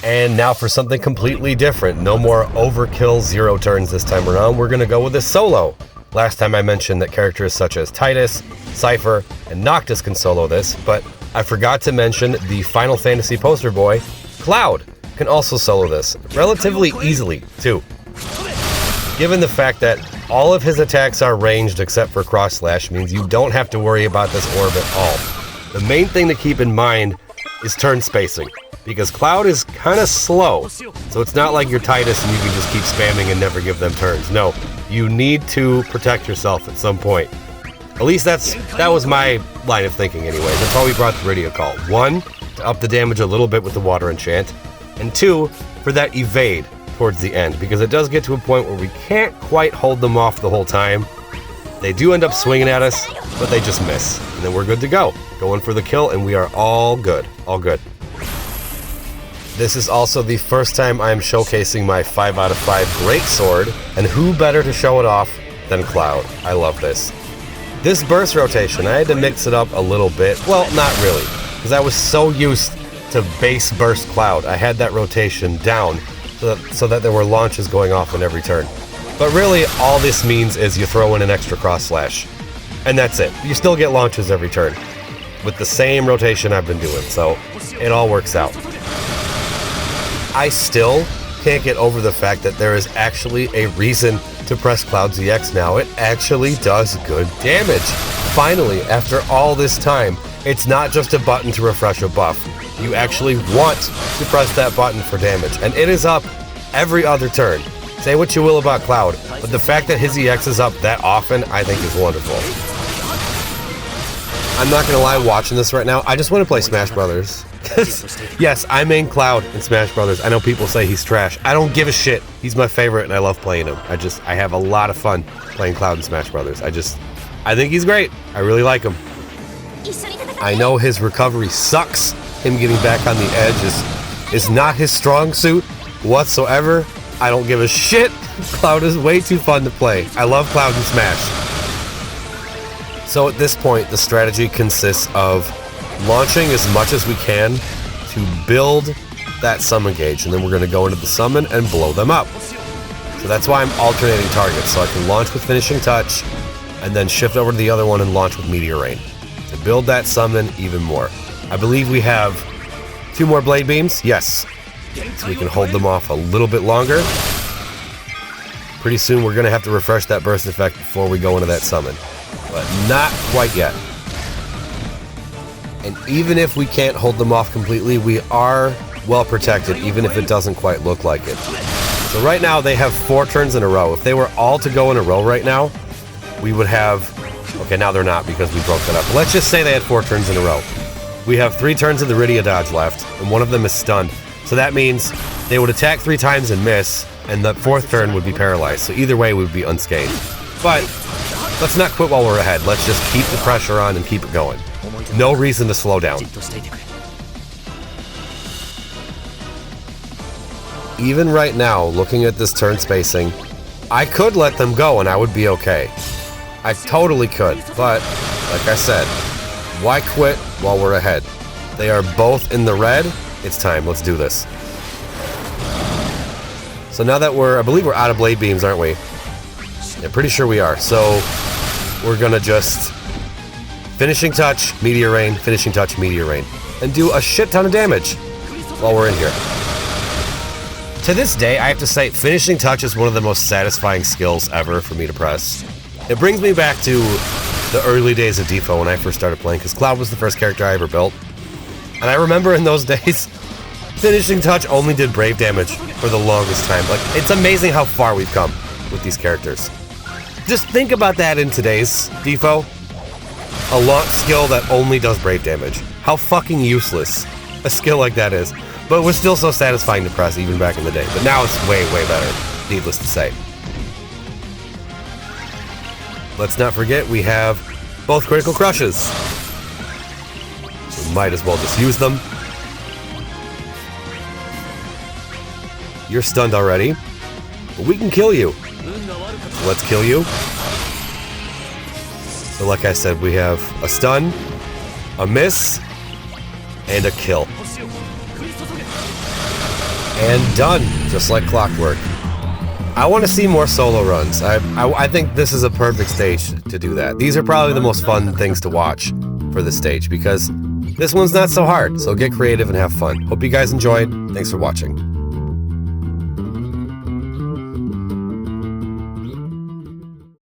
And now for something completely different. No more overkill 0 turns this time around. We're gonna go with a solo. Last time I mentioned that characters such as Titus, Cypher, and Noctis can solo this, but I forgot to mention the Final Fantasy poster boy, Cloud, can also solo this, relatively easily, too. Given the fact that all of his attacks are ranged except for Cross Slash means you don't have to worry about this orb at all. The main thing to keep in mind is turn spacing, because Cloud is kind of slow, so it's not like you're Titus and you can just keep spamming and never give them turns. No, you need to protect yourself at some point. At least that was my line of thinking anyway. That's why we brought the radio call. 1, to up the damage a little bit with the water enchant, and 2, for that evade towards the end, because it does get to a point where we can't quite hold them off the whole time. They do end up swinging at us, but they just miss, and then we're good to go. Going for the kill, and we are all good. All good. This is also the first time I'm showcasing my 5 out of 5 Greatsword, and who better to show it off than Cloud? I love this. This burst rotation, I had to mix it up a little bit. Well, not really, because I was so used to base burst Cloud. I had that rotation down so that there were launches going off in every turn. But really, all this means is you throw in an extra Cross Slash, and that's it. You still get launches every turn with the same rotation I've been doing, so it all works out. I still can't get over the fact that there is actually a reason to press Cloud ZX now. It actually does good damage. Finally, after all this time, it's not just a button to refresh a buff. You actually want to press that button for damage, and it is up every other turn. Say what you will about Cloud, but the fact that his EX is up that often, I think is wonderful. I'm not gonna lie, watching this right now, I just want to play Smash Brothers. Yes, I main Cloud in Smash Brothers. I know people say he's trash. I don't give a shit. He's my favorite and I love playing him. I have a lot of fun playing Cloud in Smash Brothers. I think he's great. I really like him. I know his recovery sucks. Him getting back on the edge is not his strong suit whatsoever. I don't give a shit. Cloud is way too fun to play. I love Cloud in Smash. So at this point, the strategy consists of launching as much as we can to build that summon gauge, and then we're going to go into the summon and blow them up. So that's why I'm alternating targets, so I can launch with Finishing Touch and then shift over to the other one and launch with Meteor Rain to build that summon even more. I believe we have 2 more Blade Beams, yes, so we can hold them off a little bit longer. Pretty soon we're going to have to refresh that burst effect before we go into that summon, but not quite yet. And even if we can't hold them off completely, we are well protected, even if it doesn't quite look like it. So right now they have 4 turns in a row. If they were all to go in a row right now, we would have... Okay, now they're not because we broke that up. But let's just say they had 4 turns in a row. We have 3 turns of the Rydia dodge left, and one of them is stunned. So that means they would attack 3 times and miss, and the 4th turn would be paralyzed. So either way, we would be unscathed. But let's not quit while we're ahead. Let's just keep the pressure on and keep it going. No reason to slow down. Even right now, looking at this turn spacing, I could let them go and I would be okay. I totally could, but like I said, why quit while we're ahead? They are both in the red. It's time. Let's do this. So now that I believe we're out of Blade Beams, aren't we? Yeah, pretty sure we are. So we're gonna just Finishing Touch, Meteor Rain, Finishing Touch, Meteor Rain, and do a shit ton of damage while we're in here. To this day, I have to say, Finishing Touch is one of the most satisfying skills ever for me to press. It brings me back to the early days of DFFOO when I first started playing, because Cloud was the first character I ever built. And I remember in those days, Finishing Touch only did Brave damage for the longest time. Like, it's amazing how far we've come with these characters. Just think about that in today's DFFOO. A launch skill that only does Brave damage. How fucking useless a skill like that is. But it was still so satisfying to press even back in the day. But now it's way, way better, needless to say. Let's not forget we have both Critical Crushes. So we might as well just use them. You're stunned already, but we can kill you. So let's kill you. So like I said, we have a stun, a miss, and a kill. and done, just like clockwork. I want to see more solo runs. I think this is a perfect stage to do that. These are probably the most fun things to watch for this stage because this one's not so hard. So get creative and have fun. Hope you guys enjoyed. Thanks for watching.